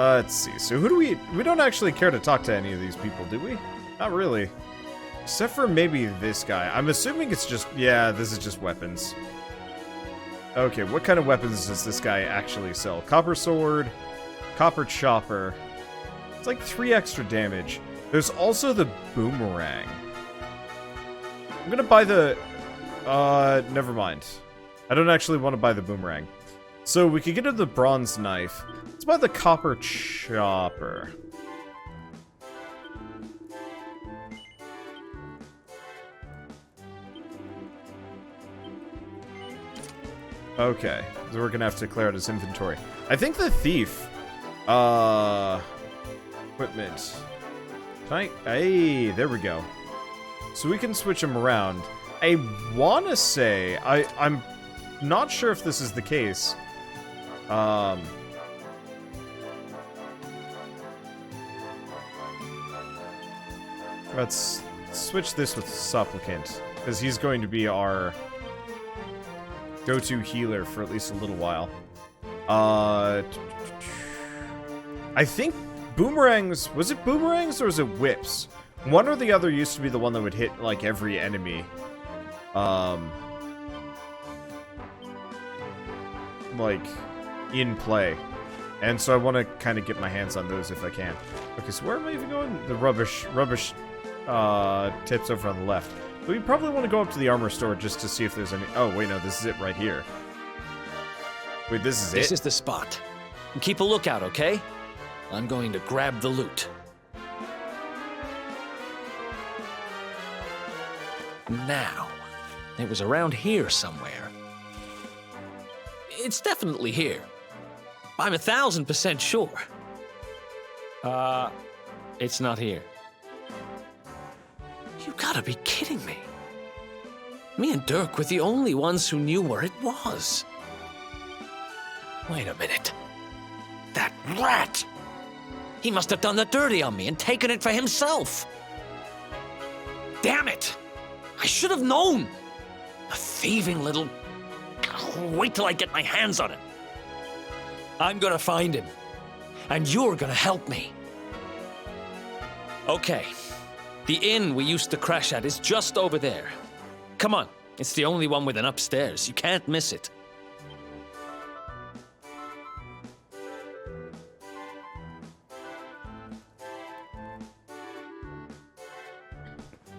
Let's see. So who do we don't actually care to talk to any of these people, do we? Not really. Except for maybe this guy. I'm assuming it's just, yeah, this is just weapons. Okay, what kind of weapons does this guy actually sell? Copper sword, copper chopper. It's like 3 extra damage. There's also the boomerang. I'm gonna buy the, never mind. I don't actually want to buy the boomerang. So we could get to the bronze knife. Let's buy the copper chopper. Okay, so we're gonna have to clear out his inventory. I think the thief, equipment. Can I, hey, there we go. So we can switch him around. I wanna say, I'm not sure if this is the case. Let's switch this with Supplicant, because he's going to be our go-to healer for at least a little while. I think boomerangs, was it boomerangs or was it whips? One or the other used to be the one that would hit, like, every enemy. Like, in play. And so I want to kind of get my hands on those if I can. Okay, so where am I even going? The rubbish tips over on the left. But we probably want to go up to the armor store just to see if there's any... Oh, wait, no, this is it right here. Wait, this is it? This is the spot. Keep a lookout, okay? I'm going to grab the loot. Now, it was around here somewhere. It's definitely here. I'm 1000% sure. It's not here. You gotta be kidding me. Me and Derk were the only ones who knew where it was. Wait a minute. That rat! He must have done the dirty on me and taken it for himself. Damn it! I should have known! A thieving little... Wait till I get my hands on it. I'm gonna find him. And you're gonna help me. Okay. The inn we used to crash at is just over there. Come on. It's the only one with an upstairs. You can't miss it.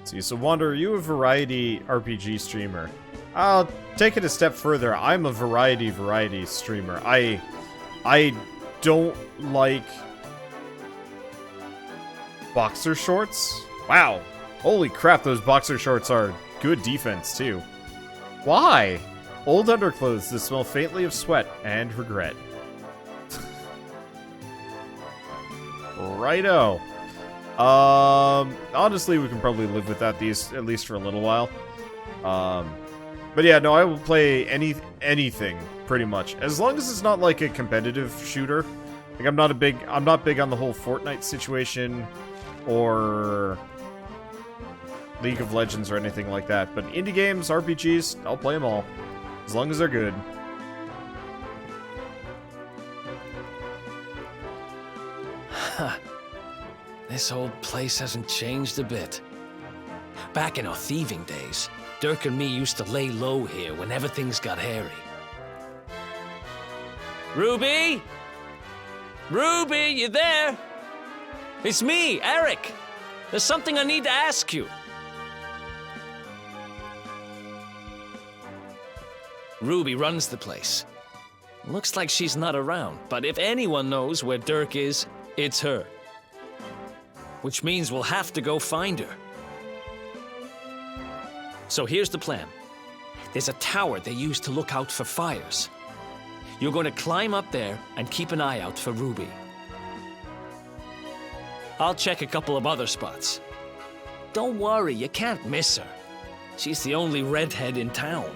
See, so Wander, are you a variety RPG streamer? I'll take it a step further. I'm a variety streamer. I don't like boxer shorts. Wow. Holy crap, those boxer shorts are good defense, too. Why? Old underclothes that smell faintly of sweat and regret. Righto. Honestly, we can probably live without these, at least for a little while. But yeah, no, I will play anything, pretty much. As long as it's not like a competitive shooter. Like, I'm not big on the whole Fortnite situation, or League of Legends or anything like that. But indie games, RPGs, I'll play them all. As long as they're good. Huh. This old place hasn't changed a bit. Back in our thieving days, Derk and me used to lay low here whenever things got hairy. Ruby? Ruby, you there? It's me, Eric. There's something I need to ask you. Ruby runs the place. Looks like she's not around, but if anyone knows where Derk is, it's her. Which means we'll have to go find her. So here's the plan. There's a tower they use to look out for fires. You're going to climb up there and keep an eye out for Ruby. I'll check a couple of other spots. Don't worry, you can't miss her. She's the only redhead in town.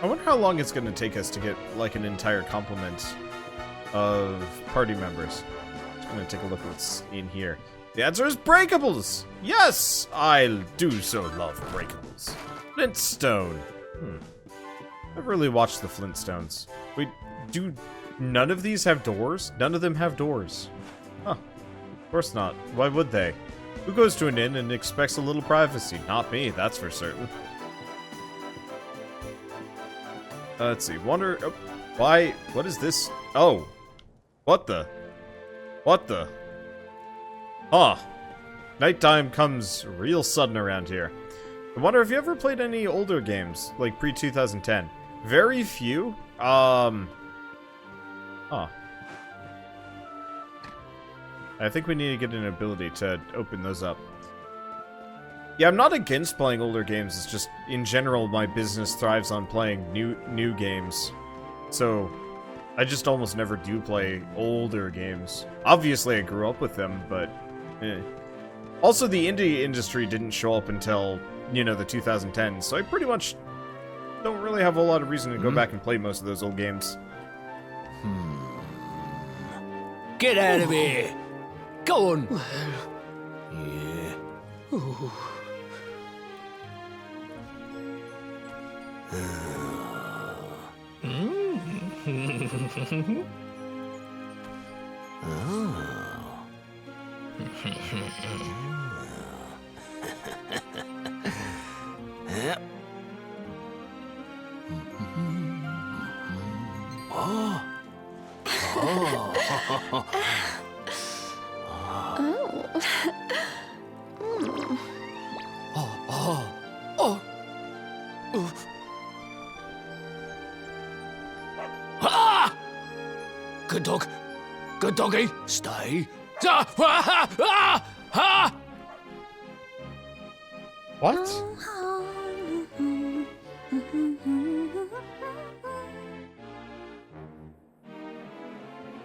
I wonder how long it's going to take us to get, like, an entire complement of party members. I'm going to take a look at what's in here. The answer is breakables! Yes! I do so love breakables. Flintstone. I've really watched the Flintstones. Wait, do none of these have doors? None of them have doors. Huh. Of course not. Why would they? Who goes to an inn and expects a little privacy? Not me, that's for certain. Let's see. Wonder... Oh, why? What is this? Oh. What the? What the? Huh. Nighttime comes real sudden around here. I wonder if you ever played any older games, like pre-2010. Very few. Huh. I think we need to get an ability to open those up. Yeah, I'm not against playing older games. It's just, in general, my business thrives on playing new games. So, I just almost never do play older games. Obviously, I grew up with them, but... Also, the indie industry didn't show up until, you know, the 2010s, so I pretty much don't really have a lot of reason to go back and play most of those old games. Get out of here! Go on! Yeah. Good dog. Good doggy. Stay. What?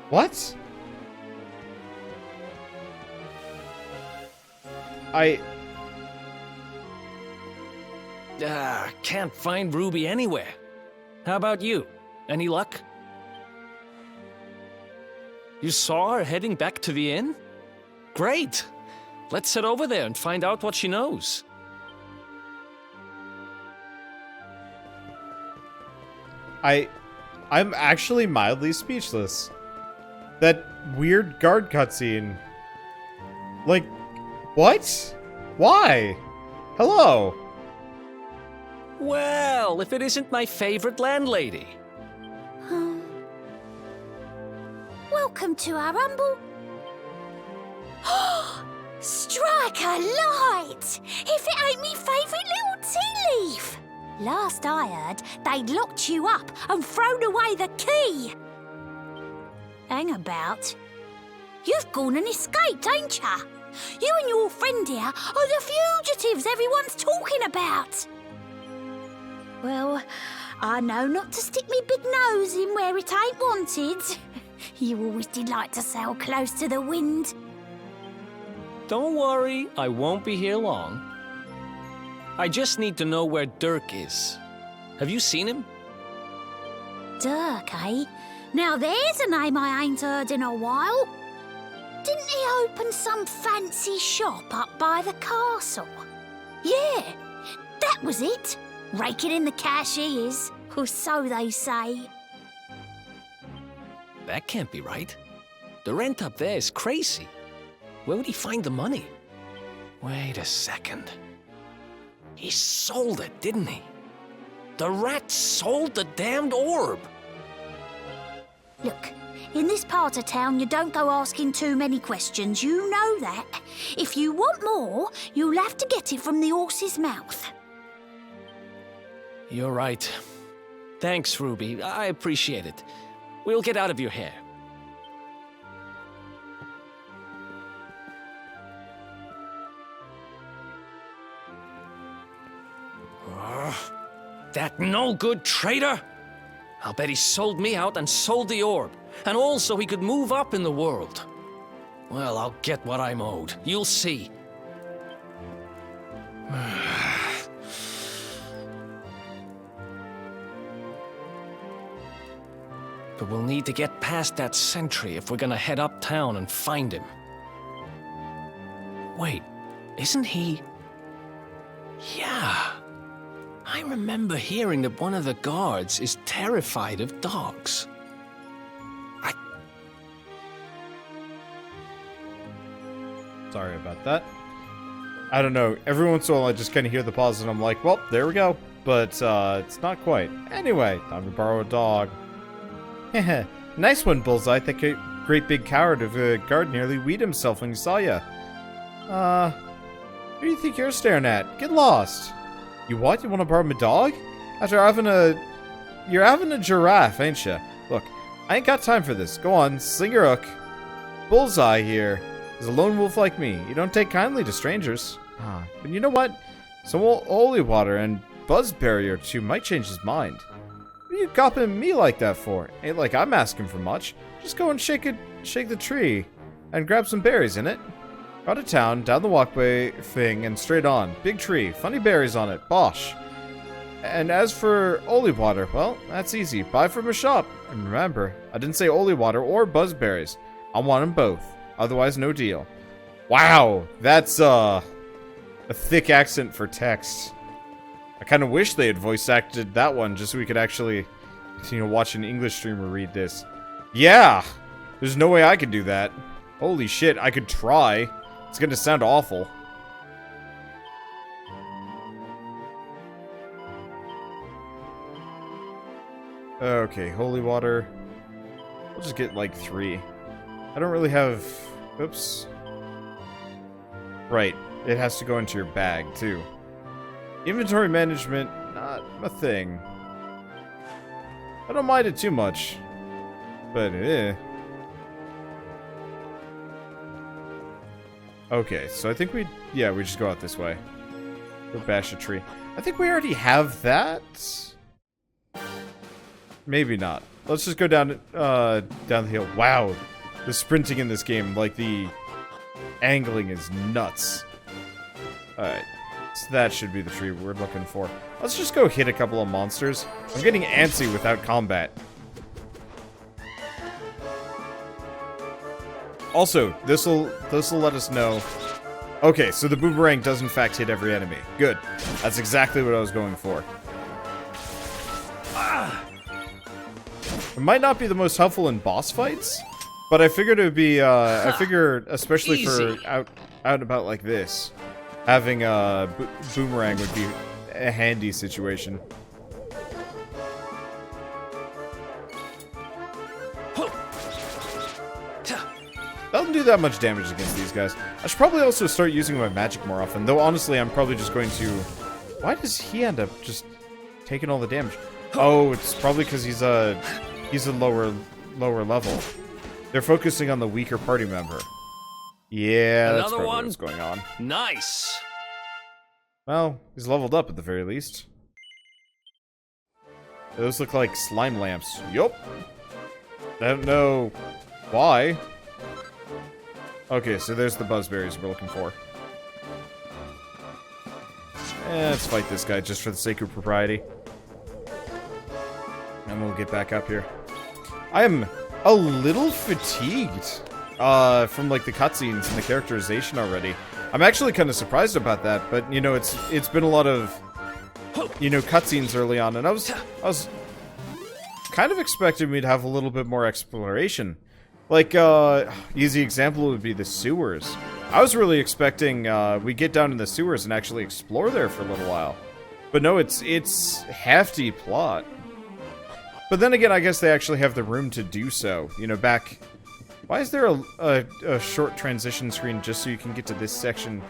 What? Can't find Ruby anywhere. How about you? Any luck? You saw her heading back to the inn? Great! Let's head over there and find out what she knows. I'm actually mildly speechless. That weird guard cutscene. Like, what? Why? Hello? Well, if it isn't my favorite landlady. Welcome to our humble... Strike a light! If it ain't me favourite little tea leaf! Last I heard, they'd locked you up and thrown away the key. Hang about. You've gone and escaped, ain't ya? You and your friend here are the fugitives everyone's talking about. Well, I know not to stick me big nose in where it ain't wanted. You always did like to sail close to the wind. Don't worry, I won't be here long. I just need to know where Derk is. Have you seen him? Derk, eh? Now there's a name I ain't heard in a while. Didn't he open some fancy shop up by the castle? Yeah, that was it. Raking in the cash he is, or so they say. That can't be right. The rent up there is crazy. Where would he find the money? Wait a second. He sold it, didn't he? The rat sold the damned orb. Look, in this part of town, you don't go asking too many questions. You know that. If you want more, you'll have to get it from the horse's mouth. You're right. Thanks, Ruby. I appreciate it. We'll get out of your hair. That no-good traitor! I'll bet he sold me out and sold the orb. And also he could move up in the world. Well, I'll get what I'm owed. You'll see. But we'll need to get past that sentry if we're gonna head uptown and find him. Wait, isn't he... Yeah. I remember hearing that one of the guards is terrified of dogs. Sorry about that. I don't know. Every once in a while I just kind of hear the pause and I'm like, well, there we go. But it's not quite. Anyway, time to borrow a dog. Heh. Nice one, Bullseye. That great big coward of a guard nearly weed himself when he saw ya. Who do you think you're staring at? Get lost. You what? You want to borrow my dog? After having you're having a giraffe, ain't ya? Look, I ain't got time for this. Go on, sling your hook. Bullseye here is a lone wolf like me. You don't take kindly to strangers. But you know what? Some holy water and buzzberry or two might change his mind. What are you copying me like that for? Ain't like I'm asking for much. Just go and shake the tree and grab some berries in it. Out of town, down the walkway thing, and straight on. Big tree, funny berries on it, bosh. And as for holy water, well, that's easy. Buy from a shop. And remember, I didn't say holy water or buzzberries. I want them both. Otherwise, no deal. Wow, that's a thick accent for text. I kind of wish they had voice acted that one just so we could actually, watch an English streamer read this. Yeah, there's no way I could do that. Holy shit, I could try. It's gonna sound awful. Okay, holy water. We'll just get like 3. I don't really have... Oops. Right. It has to go into your bag, too. Inventory management, not a thing. I don't mind it too much. But, Okay, so I think we just go out this way. Go bash a tree. I think we already have that. Maybe not. Let's just go down the hill. Wow. The sprinting in this game, like the angling is nuts. Alright. So that should be the tree we're looking for. Let's just go hit a couple of monsters. I'm getting antsy without combat. Also, this'll let us know. Okay, so the boomerang does in fact hit every enemy. Good. That's exactly what I was going for. It might not be the most helpful in boss fights, but I figured it would be, I figure, especially Easy. for out and about like this, having a boomerang would be a handy situation. Doesn't do that much damage against these guys. I should probably also start using my magic more often, though honestly I'm probably just going to... Why does he end up just taking all the damage? Oh, it's probably because he's a lower level. They're focusing on the weaker party member. Yeah, that's Another probably one? what's going on. Nice. Well, he's leveled up at the very least. Those look like slime lamps. Yup. I don't know why. Okay, so there's the buzzberries we're looking for. Let's fight this guy just for the sake of propriety. And we'll get back up here. I am a little fatigued from like the cutscenes and the characterization already. I'm actually kind of surprised about that, but you know, it's been a lot of cutscenes early on, and I was kind of expecting we'd have a little bit more exploration. Like, easy example would be the sewers. I was really expecting we get down in the sewers and actually explore there for a little while. But no, it's hefty plot. But then again, I guess they actually have the room to do so. You know, back... Why is there a short transition screen just so you can get to this section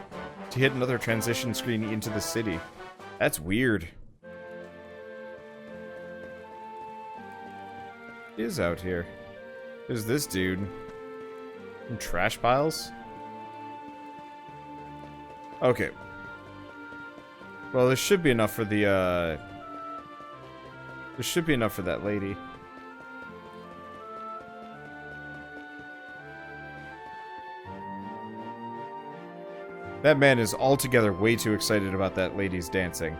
to hit another transition screen into the city? That's weird. He is out here. Who's this dude? Some trash piles? Okay. Well, there should be enough for the, there should be enough for that lady. That man is altogether way too excited about that lady's dancing.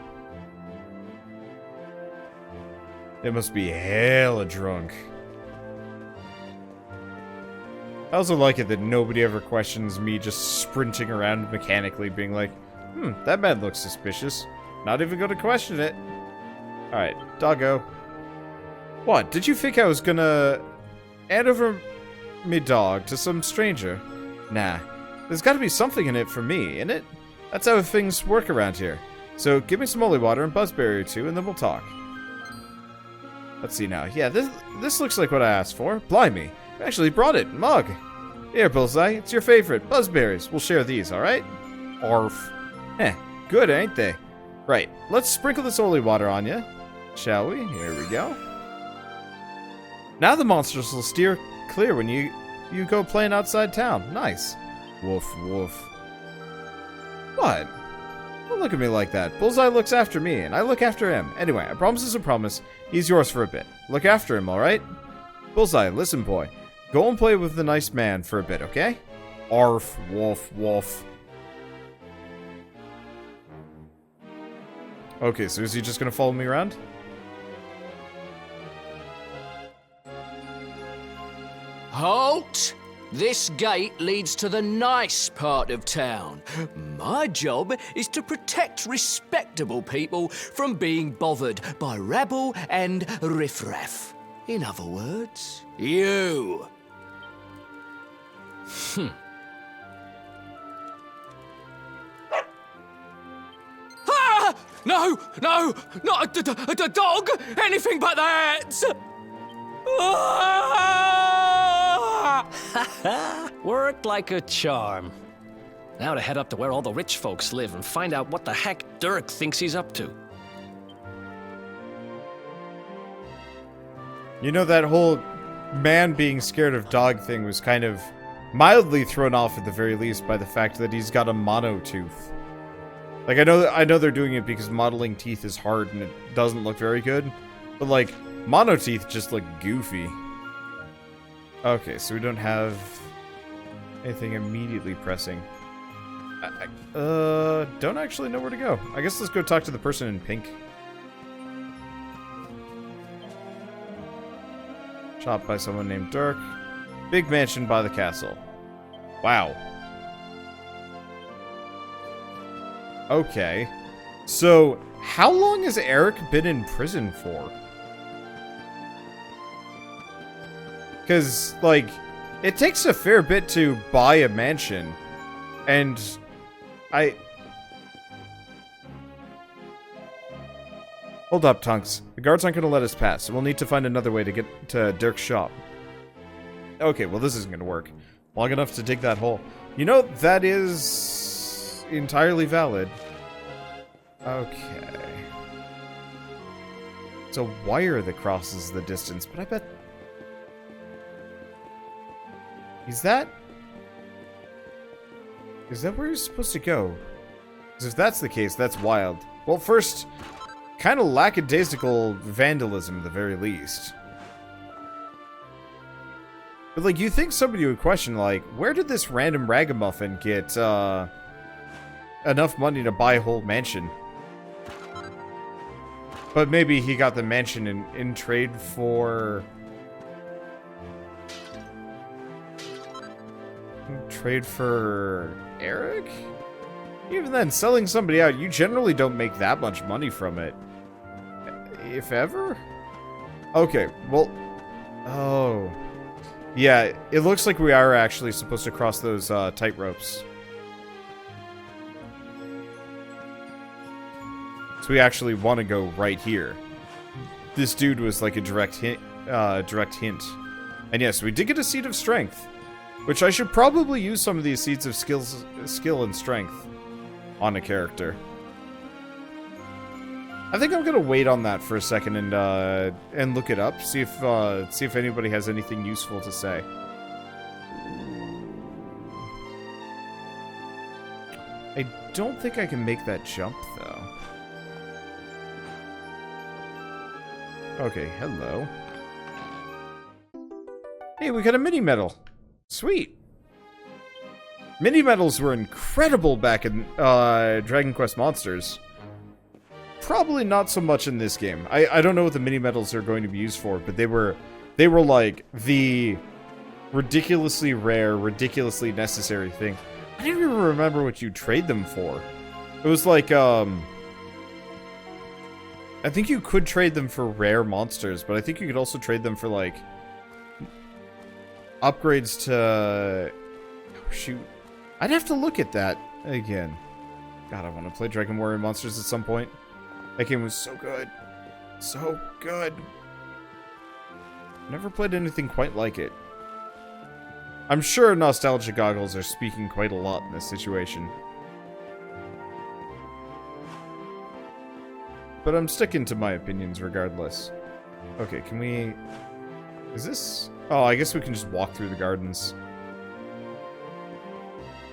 They must be hella drunk. I also like it that nobody ever questions me just sprinting around mechanically, being like, that man looks suspicious. Not even gonna question it. Alright, doggo. What? Did you think I was gonna hand over me dog to some stranger? Nah. There's gotta be something in it for me, innit? That's how things work around here. So give me some holy water and buzzberry or two, and then we'll talk. Let's see now. Yeah, this looks like what I asked for. Blimey. I actually brought it. Mug. Here, Bullseye. It's your favorite. Buzzberries. We'll share these, alright? Arf. Good, ain't they? Right. Let's sprinkle this holy water on you. Shall we? Here we go. Now the monsters will steer clear when you go playing outside town. Nice. Woof, woof. What? Don't look at me like that. Bullseye looks after me, and I look after him. Anyway, a promise is a promise. He's yours for a bit. Look after him, alright? Bullseye, listen, boy. Go and play with the nice man for a bit, okay? Arf, wolf, wolf. Okay, so is he just gonna follow me around? Halt! This gate leads to the nice part of town. My job is to protect respectable people from being bothered by rabble and riffraff. In other words, you. Ah! No, not a dog! Anything but that! Worked like a charm. Now to head up to where all the rich folks live and find out what the heck Derk thinks he's up to. You know, that whole man being scared of dog thing was kind of mildly thrown off at the very least by the fact that he's got a mono tooth. Like, I know they're doing it because modeling teeth is hard and it doesn't look very good, but like, mono teeth just look goofy. Okay, so we don't have anything immediately pressing. Don't actually know where to go. I guess let's go talk to the person in pink. Shot by someone named Derk. Big mansion by the castle. Wow. Okay. So, how long has Eric been in prison for? Because, like, it takes a fair bit to buy a mansion. And Hold up, Tunks. The guards aren't going to let us pass, so we'll need to find another way to get to Dirk's shop. Okay, well, this isn't going to work. Long enough to dig that hole. You know, that is entirely valid. Okay. It's a wire that crosses the distance, but I bet... Is that where you're supposed to go? Because if that's the case, that's wild. Well, first, kind of lackadaisical vandalism at the very least. But, like, you think somebody would question, like, where did this random ragamuffin get, enough money to buy a whole mansion? But maybe he got the mansion in trade for... Trade for Eric? Even then, selling somebody out, you generally don't make that much money from it. If ever? Okay, well... Oh... Yeah, it looks like we are actually supposed to cross those tight ropes. So we actually want to go right here. This dude was like a direct hint. And yes, we did get a seed of strength, which I should probably use some of these seeds of skill and strength on a character. I think I'm gonna wait on that for a second and look it up, see if anybody has anything useful to say. I don't think I can make that jump though. Okay, hello. Hey, we got a mini medal. Sweet. Mini medals were incredible back in Dragon Quest Monsters. Probably not so much in this game. I don't know what the mini medals are going to be used for, but they were like the ridiculously rare, ridiculously necessary thing. I don't even remember what you trade them for. It was like I think you could trade them for rare monsters, but I think you could also trade them for, like, upgrades to... Oh, shoot. I'd have to look at that again. God, I want to play Dragon Warrior Monsters at some point. That game was so good. So good. Never played anything quite like it. I'm sure nostalgia goggles are speaking quite a lot in this situation. But I'm sticking to my opinions regardless. Okay, can we... Is this... Oh, I guess we can just walk through the gardens.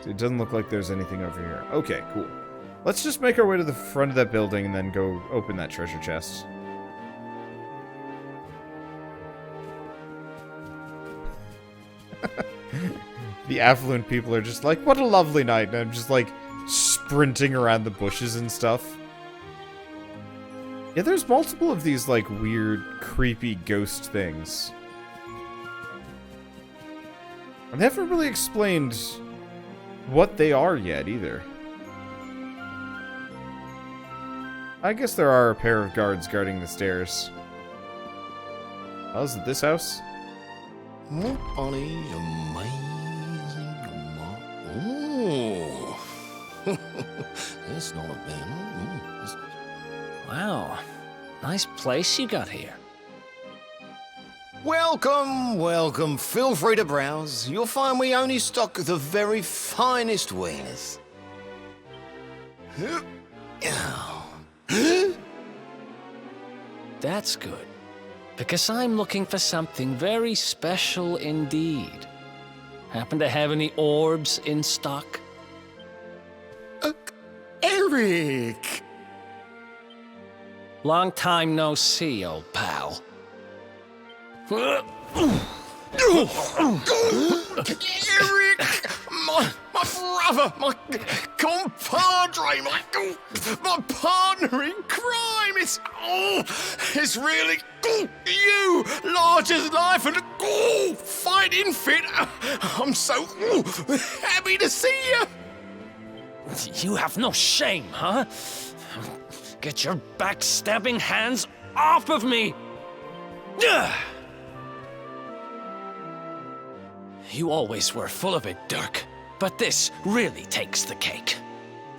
It doesn't look like there's anything over here. Okay, cool. Let's just make our way to the front of that building and then go open that treasure chest. The affluent people are just like, what a lovely night. And I'm just like sprinting around the bushes and stuff. Yeah, there's multiple of these like weird, creepy ghost things. And they haven't really explained what they are yet either. I guess there are a pair of guards guarding the stairs. Oh, is it this house? Funny, amazing. Oh, that's not a bad. Wow, nice place you got here. Welcome, welcome. Feel free to browse. You'll find we only stock the very finest wares. That's good, because I'm looking for something very special indeed. Happen to have any orbs in stock? Eric! Long time no see, old pal. Eric! My brother, my compadre, my partner in crime. It's really you, large as life and fighting fit. I'm so happy to see you. You have no shame, huh? Get your backstabbing hands off of me! Ugh! You always were full of it, Derk. But this really takes the cake.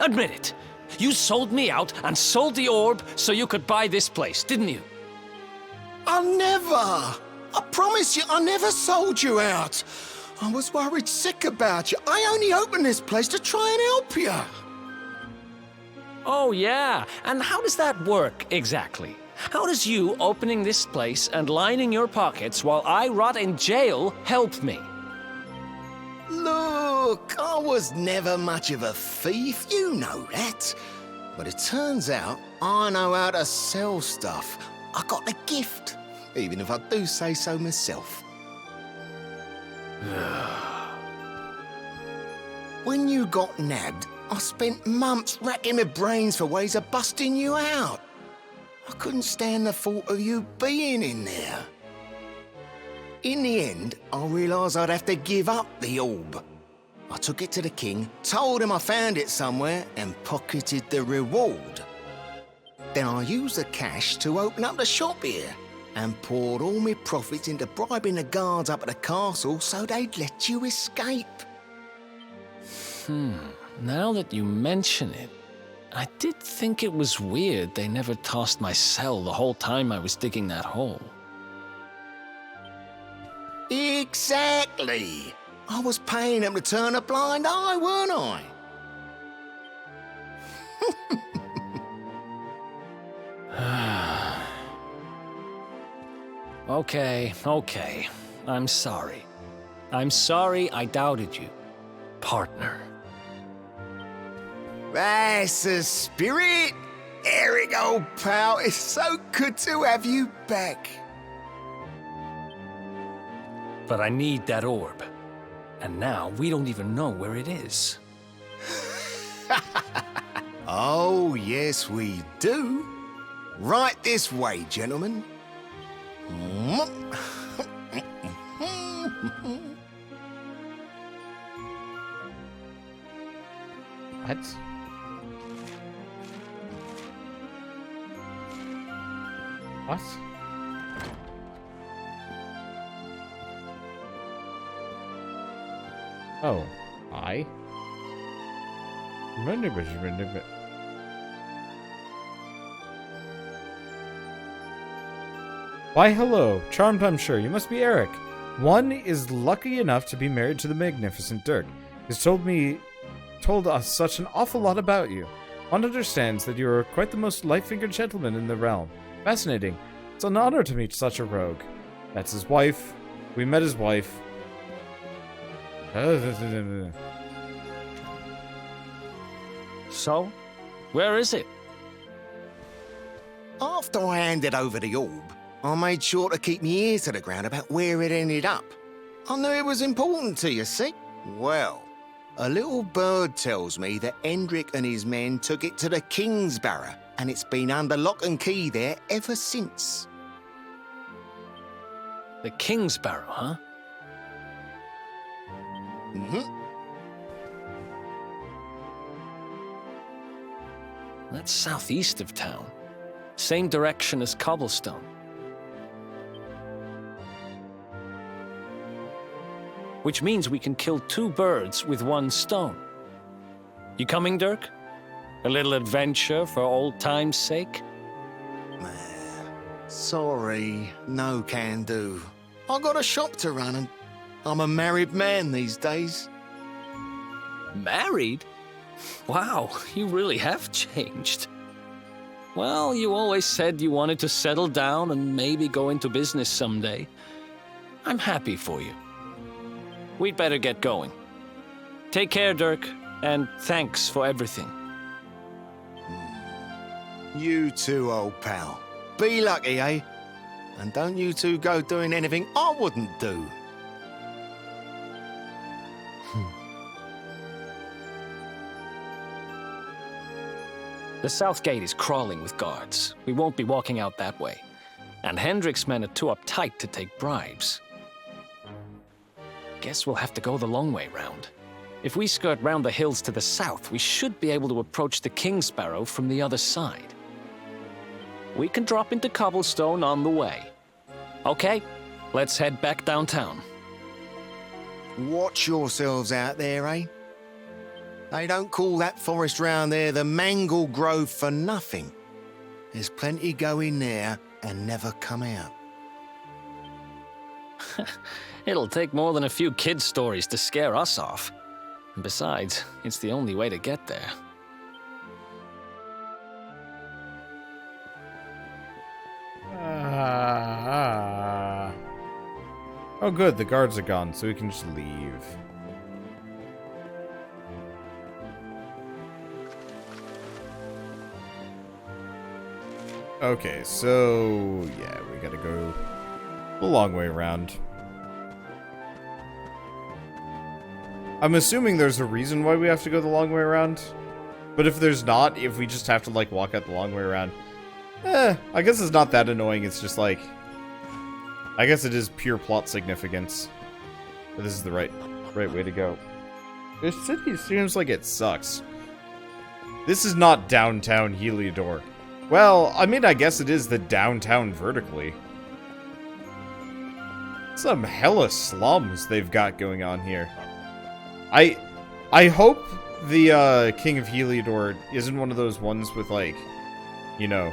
Admit it. You sold me out and sold the orb so you could buy this place, didn't you? I never. I promise you, I never sold you out. I was worried sick about you. I only opened this place to try and help you. Oh, yeah. And how does that work, exactly? How does you opening this place and lining your pockets while I rot in jail help me? Look, I was never much of a thief, you know that. But it turns out I know how to sell stuff. I got the gift, even if I do say so myself. When you got nabbed, I spent months racking my brains for ways of busting you out. I couldn't stand the thought of you being in there. In the end, I realised I'd have to give up the orb. I took it to the king, told him I found it somewhere, and pocketed the reward. Then I used the cash to open up the shop here, and poured all my profits into bribing the guards up at the castle so they'd let you escape. Now that you mention it, I did think it was weird they never tossed my cell the whole time I was digging that hole. Exactly. I was paying them to turn a blind eye, weren't I? Okay. I'm sorry. I'm sorry I doubted you, partner. That's the spirit. Eric, old pal, it's so good to have you back. But I need that orb. And now we don't even know where it is. Oh, yes, we do. Right this way, gentlemen. What? What? Oh, I? Why, hello. Charmed, I'm sure. You must be Eric. One is lucky enough to be married to the magnificent Derk. He's told us such an awful lot about you. One understands that you are quite the most light-fingered gentleman in the realm. Fascinating. It's an honor to meet such a rogue. That's his wife. We met his wife. So, where is it? After I handed over the orb, I made sure to keep my ears to the ground about where it ended up. I knew it was important to you, see? Well, a little bird tells me that Hendrik and his men took it to the King's Barrow, and it's been under lock and key there ever since. The King's Barrow, huh? Mm-hmm. That's southeast of town. Same direction as Cobblestone. Which means we can kill 2 birds with 1 stone. You coming, Derk? A little adventure for old time's sake? Sorry, no can do. I got a shop to run and I'm a married man these days. Married? Wow, you really have changed. Well, you always said you wanted to settle down and maybe go into business someday. I'm happy for you. We'd better get going. Take care, Derk, and thanks for everything. You too, old pal. Be lucky, eh? And don't you two go doing anything I wouldn't do. The south gate is crawling with guards. We won't be walking out that way. And Hendrik's men are too uptight to take bribes. Guess we'll have to go the long way round. If we skirt round the hills to the south, we should be able to approach the King's Barrow from the other side. We can drop into Cobblestone on the way. Okay, let's head back downtown. Watch yourselves out there, eh? They don't call that forest round there the Mangle Grove for nothing. There's plenty go in there and never come out. It'll take more than a few kid stories to scare us off. And besides, it's the only way to get there. Oh good, the guards are gone, so we can just leave. Okay, so yeah, we gotta go the long way around. I'm assuming there's a reason why we have to go the long way around. But if there's not, if we just have to like walk out the long way around, I guess it's not that annoying. It's just like, I guess it is pure plot significance. But this is the right way to go. This city seems like it sucks. This is not downtown Heliodor. Well, I mean, I guess it is the downtown vertically. Some hella slums they've got going on here. I hope the King of Heliodor isn't one of those ones with like, you know,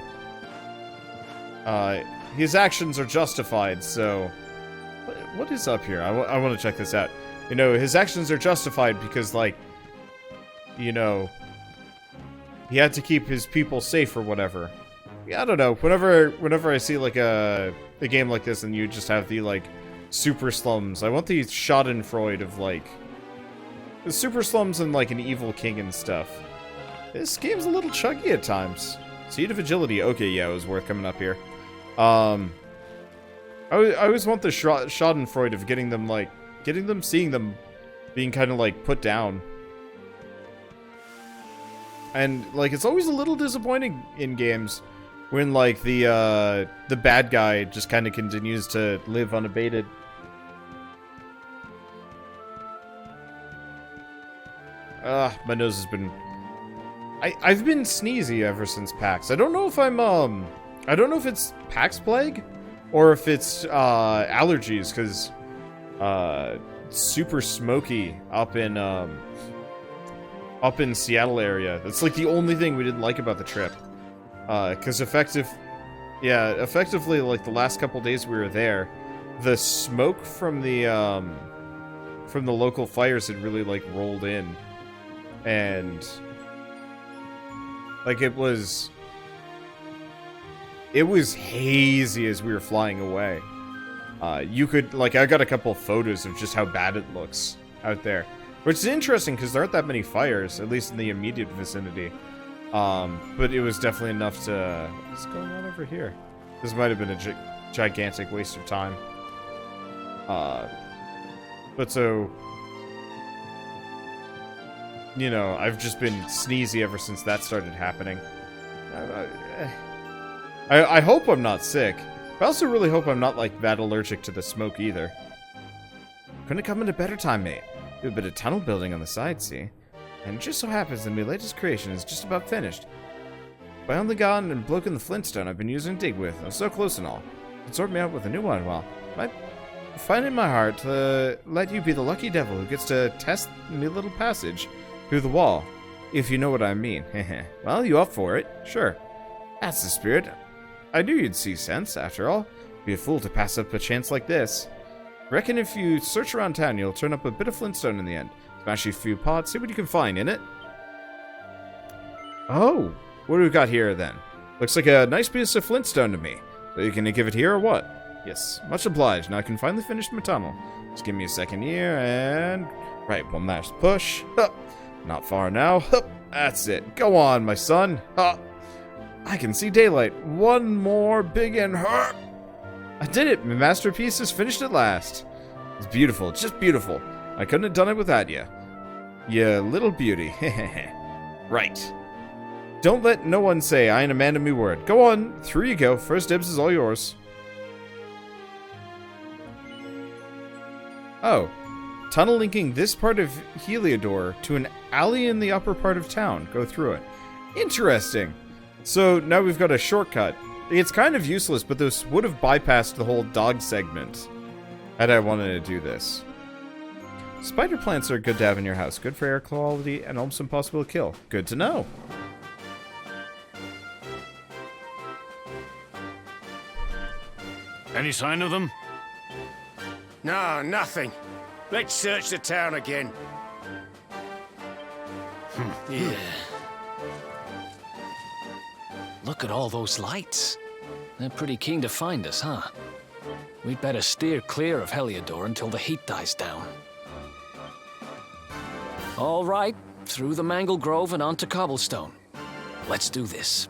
his actions are justified, so what is up here? I want to check this out. You know, his actions are justified because, like, you know, he had to keep his people safe or whatever. Yeah, I don't know. Whenever I see like a game like this and you just have the like super slums, I want the Schadenfreude of like the super slums and like an evil king and stuff. This game's a little chuggy at times. Seed of Agility. Okay, yeah, it was worth coming up here. I always want the Schadenfreude of getting them, seeing them being kind of like put down. And like it's always a little disappointing in games when like the bad guy just kind of continues to live unabated. My nose has been... I've been sneezy ever since PAX. I don't know if I'm I don't know if it's Pax Plague or if it's allergies, because super smoky up in Seattle area. That's like the only thing we didn't like about the trip. Because effectively, like the last couple days we were there, the smoke from the local fires had really like rolled in, and like it was hazy as we were flying away. You could, like, I got a couple of photos of just how bad it looks out there, which is interesting because there aren't that many fires, at least in the immediate vicinity. But it was definitely enough to... What's going on over here? This might have been a gigantic waste of time. But so... You know, I've just been sneezy ever since that started happening. I hope I'm not sick. I also really hope I'm not, like, that allergic to the smoke either. Couldn't have come at a better time, mate. Do a bit of tunnel building on the side, see? And it just so happens that my latest creation is just about finished. By only gone and broken the flintstone I've been using to dig with. I'm so close and all. You can sort me out with a new one, well, I find in my heart to let you be the lucky devil who gets to test me little passage through the wall. If you know what I mean. Well, you up for it? Sure. That's the spirit. I knew you'd see sense, after all. Be a fool to pass up a chance like this. Reckon if you search around town, you'll turn up a bit of flintstone in the end. Smash a few pots, see what you can find in it. Oh, what do we got here then? Looks like a nice piece of flintstone to me. So you gonna give it here or what? Yes, much obliged. Now I can finally finish my tunnel. Just give me a second here, and... Right, one last push. Hup. Not far now. Hup. That's it. Go on, my son. Hup. I can see daylight. One more big and hurt. I did it. My masterpiece is finished at last. It's beautiful. Just beautiful. I couldn't have done it without you. You little beauty. Right. Don't let no one say I ain't a man of me word. Go on. Through you go. First dibs is all yours. Oh. Tunnel linking this part of Heliodor to an alley in the upper part of town. Go through it. Interesting. So now we've got a shortcut. It's kind of useless, but this would have bypassed the whole dog segment had I wanted to do this. Spider plants are good to have in your house. Good for air quality and almost impossible to kill. Good to know. Any sign of them? No, nothing. Let's search the town again. Yeah. Look at all those lights. They're pretty keen to find us, huh? We'd better steer clear of Heliodor until the heat dies down. All right, through the Mangle Grove and onto Cobblestone. Let's do this.